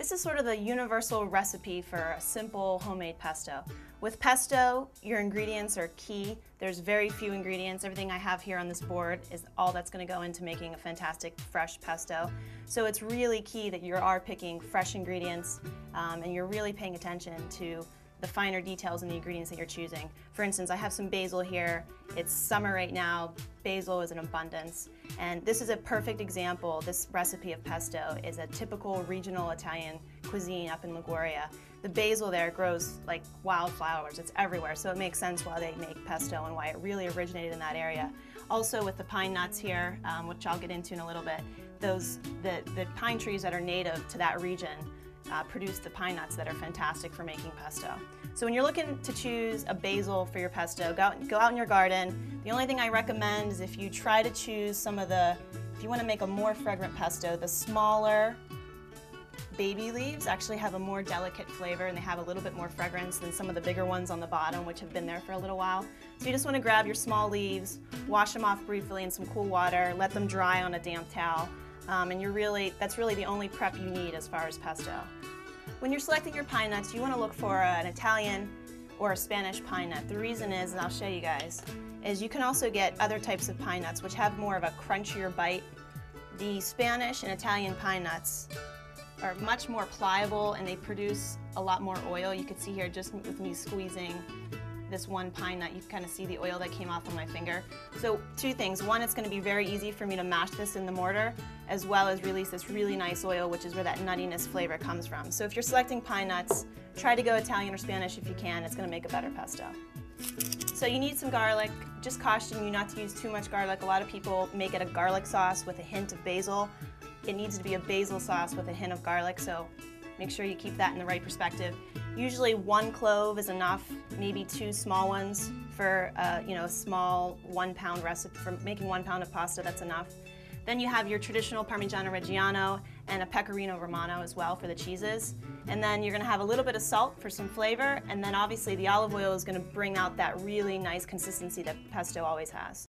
This is sort of the universal recipe for a simple homemade pesto. With pesto, your ingredients are key. There's very few ingredients. Everything I have here on this board is all that's going to go into making a fantastic fresh pesto. So it's really key that you are picking fresh ingredients and you're really paying attention to the finer details in the ingredients that you're choosing. For instance, I have some basil here. It's summer right now. Basil is in abundance. And this is a perfect example. This recipe of pesto is a typical regional Italian cuisine up in Liguria. The basil there grows like wildflowers. It's everywhere, so it makes sense why they make pesto and why it really originated in that area. Also with the pine nuts here, which I'll get into in a little bit, the pine trees that are native to that region produce the pine nuts that are fantastic for making pesto. So when you're looking to choose a basil for your pesto, go out in your garden. The only thing I recommend is if you try to choose if you want to make a more fragrant pesto, the smaller baby leaves actually have a more delicate flavor and they have a little bit more fragrance than some of the bigger ones on the bottom, which have been there for a little while. So you just want to grab your small leaves, wash them off briefly in some cool water, let them dry on a damp towel. And that's really the only prep you need as far as pesto. When you're selecting your pine nuts, you want to look for an Italian or a Spanish pine nut. The reason is, and I'll show you guys, is you can also get other types of pine nuts which have more of a crunchier bite. The Spanish and Italian pine nuts are much more pliable and they produce a lot more oil. You can see here just with me squeezing this one pine nut, you can kind of see the oil that came off on my finger. So two things. One, it's going to be very easy for me to mash this in the mortar as well as release this really nice oil, which is where that nuttiness flavor comes from. So if you're selecting pine nuts, try to go Italian or Spanish if you can. It's going to make a better pesto. So you need some garlic. Just caution you not to use too much garlic. A lot of people make it a garlic sauce with a hint of basil. It needs to be a basil sauce with a hint of garlic, so make sure you keep that in the right perspective. Usually 1 clove is enough, maybe 2 small ones for a small 1 pound recipe. For making 1 pound of pasta, that's enough. Then you have your traditional Parmigiano-Reggiano and a Pecorino Romano as well for the cheeses. And then you're going to have a little bit of salt for some flavor, and then obviously the olive oil is going to bring out that really nice consistency that pesto always has.